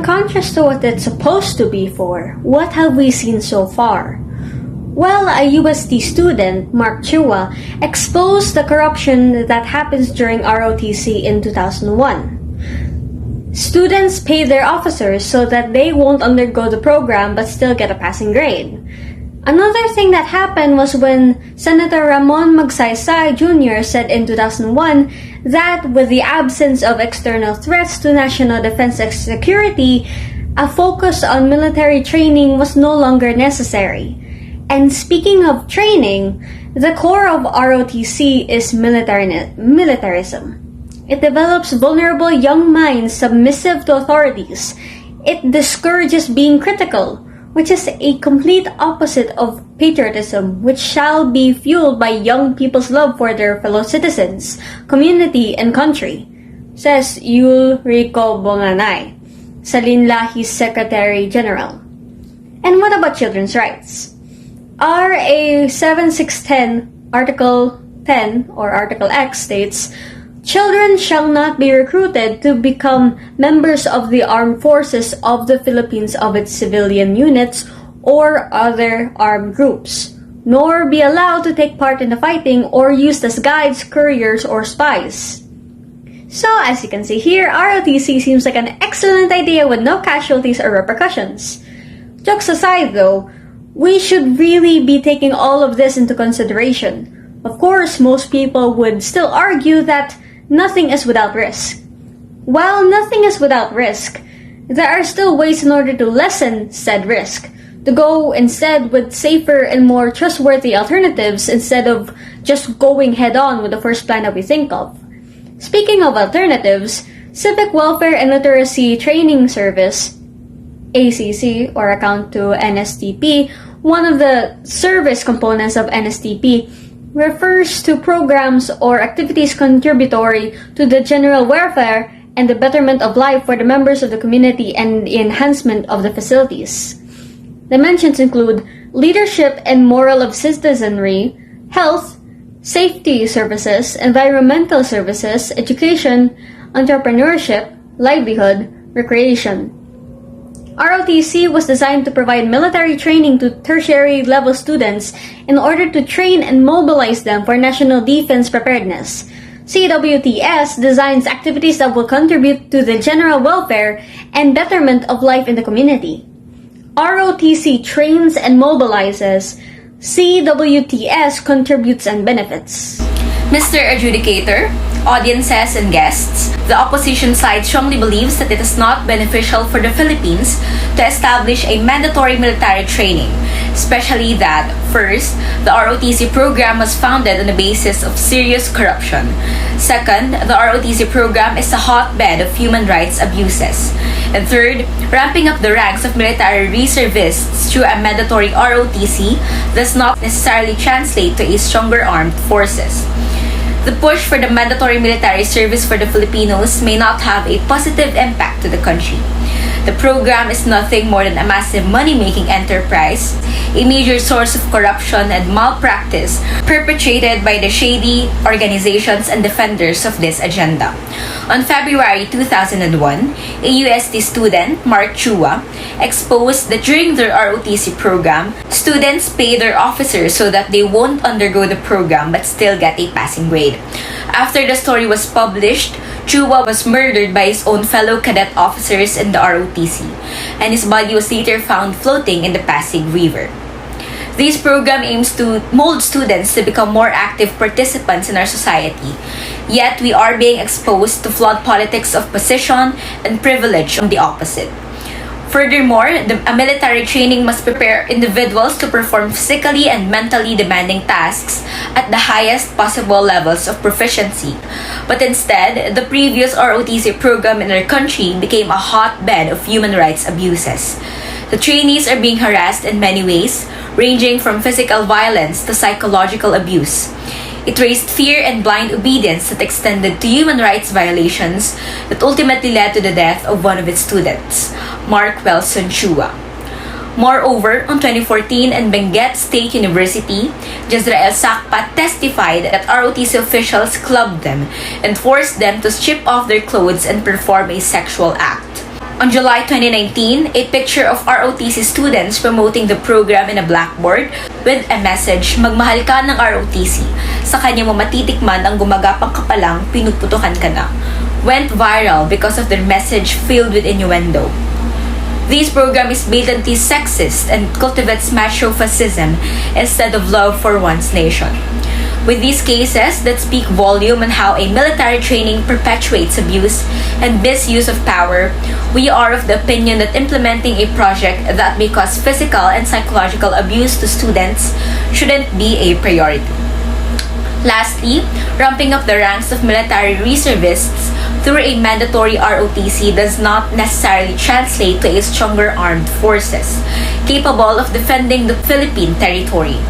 contrast to what it's supposed to be for, what have we seen so far? Well, a UST student, Mark Chua, exposed the corruption that happens during ROTC in 2001. Students pay their officers so that they won't undergo the program but still get a passing grade. Another thing that happened was when Senator Ramon Magsaysay Jr. said in 2001 that with the absence of external threats to national defense and security, a focus on military training was no longer necessary. And speaking of training, the core of ROTC is militarism. It develops vulnerable young minds submissive to authorities. It discourages being critical, which is a complete opposite of patriotism, which shall be fueled by young people's love for their fellow citizens, community, and country, says Yul Rico Bonganay, Salinlahi's Secretary General. And what about children's rights? RA 7610 Article 10 or Article X states, children shall not be recruited to become members of the armed forces of the Philippines of its civilian units or other armed groups, nor be allowed to take part in the fighting or used as guides, couriers, or spies. So, as you can see here, ROTC seems like an excellent idea with no casualties or repercussions. Jokes aside though, we should really be taking all of this into consideration. Of course, most people would still argue that nothing is without risk. While nothing is without risk, there are still ways in order to lessen said risk, to go instead with safer and more trustworthy alternatives instead of just going head-on with the first plan that we think of. Speaking of alternatives, Civic Welfare and Literacy Training Service, ACC or account to NSTP, one of the service components of NSTP, refers to programs or activities contributory to the general welfare and the betterment of life for the members of the community and the enhancement of the facilities. Dimensions include leadership and moral of citizenry, health, safety services, environmental services, education, entrepreneurship, livelihood, recreation. ROTC was designed to provide military training to tertiary level students in order to train and mobilize them for national defense preparedness. CWTS designs activities that will contribute to the general welfare and betterment of life in the community. ROTC trains and mobilizes. CWTS contributes and benefits. Mr. Adjudicator, audiences, and guests, the opposition side strongly believes that it is not beneficial for the Philippines to establish a mandatory military training, especially that, first, the ROTC program was founded on the basis of serious corruption. Second, the ROTC program is a hotbed of human rights abuses. And third, ramping up the ranks of military reservists through a mandatory ROTC does not necessarily translate to a stronger armed forces. The push for the mandatory military service for the Filipinos may not have a positive impact to the country. The program is nothing more than a massive money-making enterprise, a major source of corruption and malpractice perpetrated by the shady organizations and defenders of this agenda. On February 2001, a UST student, Mark Chua, exposed that during their ROTC program, students pay their officers so that they won't undergo the program but still get a passing grade. After the story was published, Chua was murdered by his own fellow cadet officers in the ROTC, and his body was later found floating in the Pasig River. This program aims to mold students to become more active participants in our society, yet we are being exposed to flawed politics of position and privilege on the opposite. Furthermore, a military training must prepare individuals to perform physically and mentally demanding tasks at the highest possible levels of proficiency. But instead, the previous ROTC program in our country became a hotbed of human rights abuses. The trainees are being harassed in many ways, ranging from physical violence to psychological abuse. It raised fear and blind obedience that extended to human rights violations that ultimately led to the death of one of its students, Mark Wilson Chua. Moreover, on 2014 in Benguet State University, Jezrael Sakpat testified that ROTC officials clubbed them and forced them to strip off their clothes and perform a sexual act. On July 2019, a picture of ROTC students promoting the program in a blackboard with a message, "Magmahal ka ng ROTC. Sa kanya mo matitikman ang gumagapang ka pa lang, pinuputukan ka na," went viral because of their message filled with innuendo. This program is blatantly sexist and cultivates macho-fascism instead of love for one's nation. With these cases that speak volume on how a military training perpetuates abuse and misuse of power, we are of the opinion that implementing a project that may cause physical and psychological abuse to students shouldn't be a priority. Lastly, ramping up the ranks of military reservists through a mandatory ROTC does not necessarily translate to a stronger armed forces capable of defending the Philippine territory.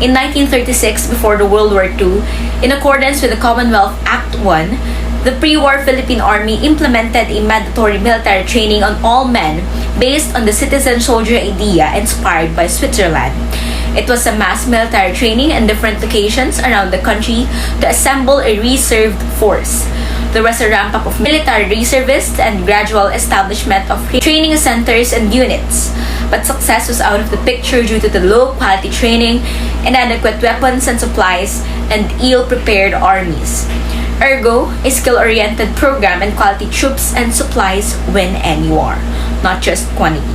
In 1936, before the World War II, in accordance with the Commonwealth Act 1, the pre-war Philippine Army implemented a mandatory military training on all men based on the citizen-soldier idea inspired by Switzerland. It was a mass military training in different locations around the country to assemble a reserved force. There was a ramp-up of military reservists and gradual establishment of training centers and units. But success was out of the picture due to the low-quality training, inadequate weapons and supplies, and ill-prepared armies. Ergo, a skill-oriented program and quality troops and supplies win any war, not just quantity.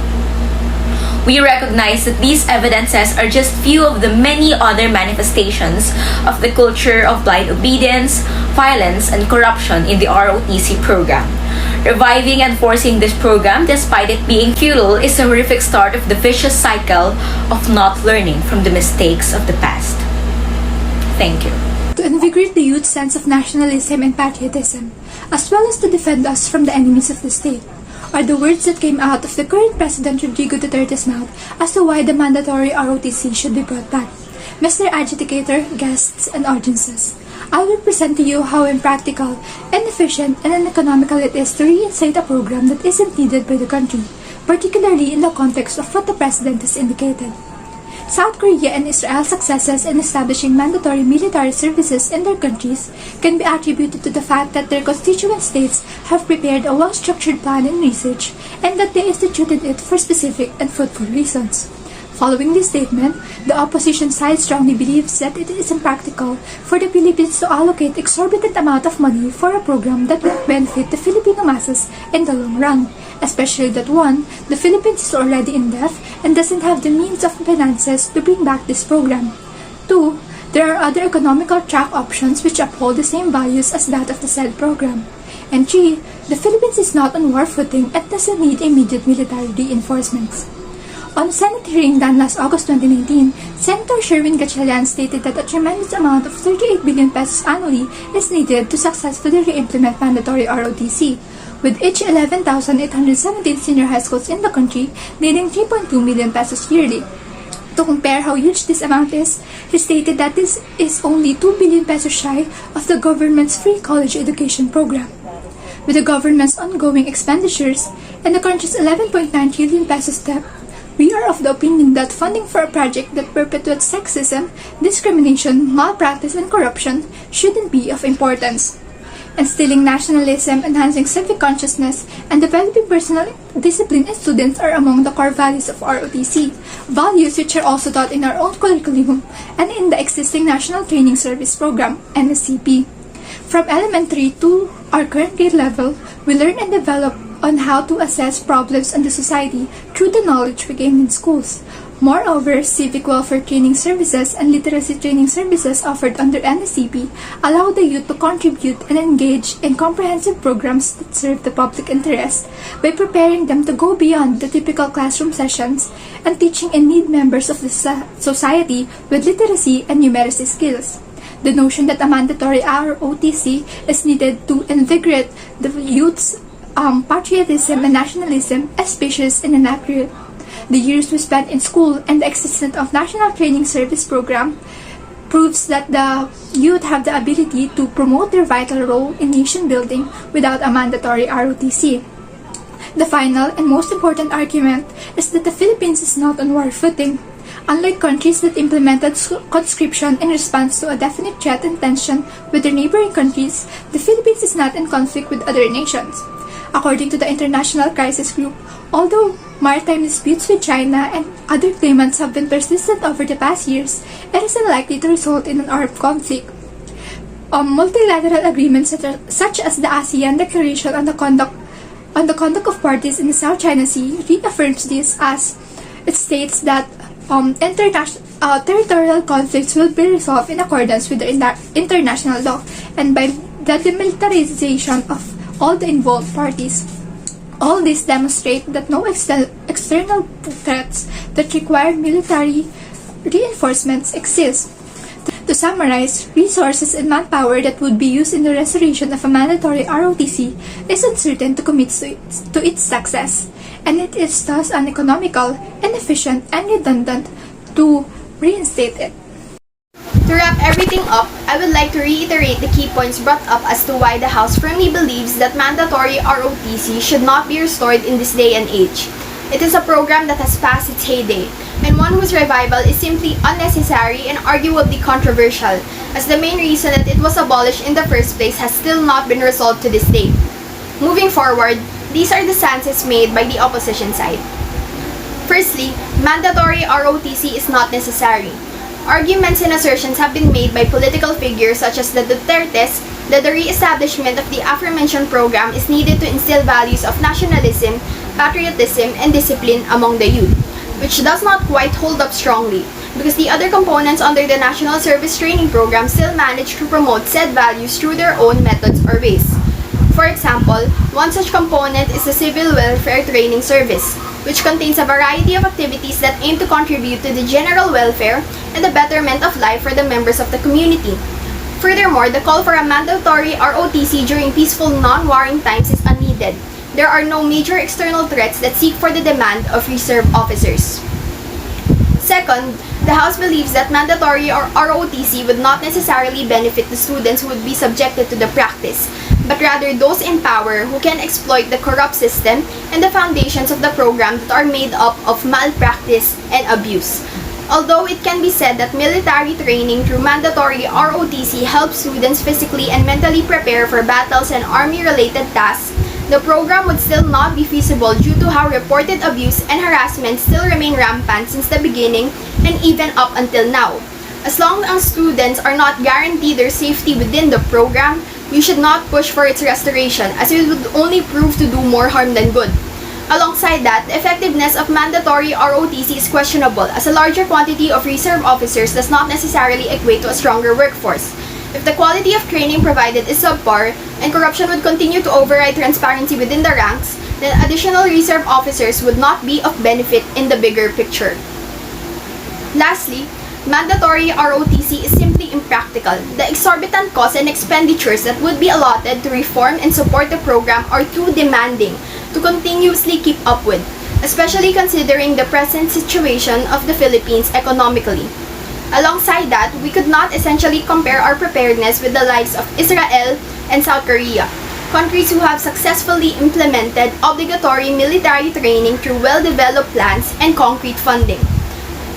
We recognize that these evidences are just few of the many other manifestations of the culture of blind obedience, violence, and corruption in the ROTC program. Reviving and forcing this program, despite it being futile, is a horrific start of the vicious cycle of not learning from the mistakes of the past. Thank you. To invigorate the youth's sense of nationalism and patriotism, as well as to defend us from the enemies of the state, are the words that came out of the current President Rodrigo Duterte's mouth as to why the mandatory ROTC should be brought back. Mr. Adjudicator, guests, and audiences, I will present to you how impractical, inefficient, and uneconomical it is to reinstate a program that isn't needed by the country, particularly in the context of what the President has indicated. South Korea and Israel's successes in establishing mandatory military services in their countries can be attributed to the fact that their constituent states have prepared a well-structured plan and research, and that they instituted it for specific and fruitful reasons. Following this statement, the opposition side strongly believes that it is impractical for the Philippines to allocate exorbitant amount of money for a program that will benefit the Filipino masses in the long run, especially that 1. The Philippines is already in debt and doesn't have the means of finances to bring back this program. 2. There are other economical track options which uphold the same values as that of the said program. And 3. The Philippines is not on war footing and doesn't need immediate military reinforcements. On a Senate hearing done last August 2019, Senator Sherwin Gatchalian stated that a tremendous amount of 38 billion pesos annually is needed to successfully re-implement mandatory ROTC, with each 11,817 senior high schools in the country needing 3.2 million pesos yearly. To compare how huge this amount is, he stated that this is only 2 billion pesos shy of the government's free college education program. With the government's ongoing expenditures and the country's 11.9 trillion pesos debt, we are of the opinion that funding for a project that perpetuates sexism, discrimination, malpractice, and corruption shouldn't be of importance. Instilling nationalism, enhancing civic consciousness, and developing personal discipline in students are among the core values of ROTC, values which are also taught in our own curriculum and in the existing National Training Service Program, NSCP. From elementary to our current grade level, we learn and develop on how to assess problems in the society through the knowledge we gain in schools. Moreover, civic welfare training services and literacy training services offered under NSCP allow the youth to contribute and engage in comprehensive programs that serve the public interest by preparing them to go beyond the typical classroom sessions and teaching and lead members of the society with literacy and numeracy skills. The notion that a mandatory ROTC is needed to invigorate the youth's patriotism and nationalism is specious and inaccurate. The years we spent in school and the existence of National Training Service Program proves that the youth have the ability to promote their vital role in nation building without a mandatory ROTC. The final and most important argument is that the Philippines is not on war footing. Unlike countries that implemented conscription in response to a definite threat and tension with their neighboring countries, the Philippines is not in conflict with other nations. According to the International Crisis Group, although maritime disputes with China and other claimants have been persistent over the past years, it is unlikely to result in an armed conflict. Multilateral agreements such as the ASEAN Declaration on the Conduct of Parties in the South China Sea reaffirms this, as it states that territorial conflicts will be resolved in accordance with the international law and by the demilitarization of all the involved parties. All this demonstrate that no external threats that require military reinforcements exist. To summarize, resources and manpower that would be used in the restoration of a mandatory ROTC is uncertain to commit to its success, and it is thus uneconomical, inefficient, and redundant to reinstate it. To wrap everything up, I would like to reiterate the key points brought up as to why the House firmly believes that mandatory ROTC should not be restored in this day and age. It is a program that has passed its heyday, and one whose revival is simply unnecessary and arguably controversial, as the main reason that it was abolished in the first place has still not been resolved to this day. Moving forward, these are the stances made by the opposition side. Firstly, mandatory ROTC is not necessary. Arguments and assertions have been made by political figures such as the Dutertes that the re-establishment of the aforementioned program is needed to instill values of nationalism, patriotism, and discipline among the youth, which does not quite hold up strongly, because the other components under the National Service Training Program still manage to promote said values through their own methods or ways. For example, one such component is the Civil Welfare Training Service, which contains a variety of activities that aim to contribute to the general welfare and the betterment of life for the members of the community. Furthermore, the call for a mandatory ROTC during peaceful non-warring times is unneeded. There are no major external threats that seek for the demand of reserve officers. Second, the House believes that mandatory or ROTC would not necessarily benefit the students who would be subjected to the practice, but rather those in power who can exploit the corrupt system and the foundations of the program that are made up of malpractice and abuse. Although it can be said that military training through mandatory ROTC helps students physically and mentally prepare for battles and army-related tasks, the program would still not be feasible due to how reported abuse and harassment still remain rampant since the beginning and even up until now. As long as students are not guaranteed their safety within the program, we should not push for its restoration, as it would only prove to do more harm than good. Alongside that, the effectiveness of mandatory ROTC is questionable, as a larger quantity of reserve officers does not necessarily equate to a stronger workforce. If the quality of training provided is subpar, and corruption would continue to override transparency within the ranks, then additional reserve officers would not be of benefit in the bigger picture. Lastly, mandatory ROTC is simply impractical. The exorbitant costs and expenditures that would be allotted to reform and support the program are too demanding to continuously keep up with, especially considering the present situation of the Philippines economically. Alongside that, we could not essentially compare our preparedness with the likes of Israel and South Korea, countries who have successfully implemented obligatory military training through well-developed plans and concrete funding.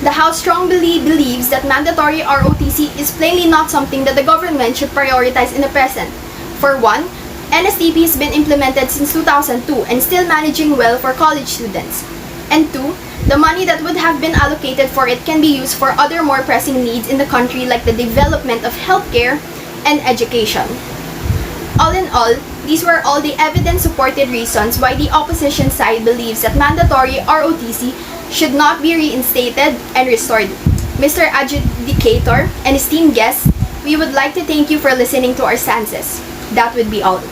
The House strongly believes that mandatory ROTC is plainly not something that the government should prioritize in the present. For one, NSTP has been implemented since 2002 and still managing well for college students. And two, the money that would have been allocated for it can be used for other more pressing needs in the country, like the development of healthcare and education. All in all, these were all the evidence-supported reasons why the opposition side believes that mandatory ROTC should not be reinstated and restored. Mr. Adjudicator and esteemed guests, we would like to thank you for listening to our stances. That would be all.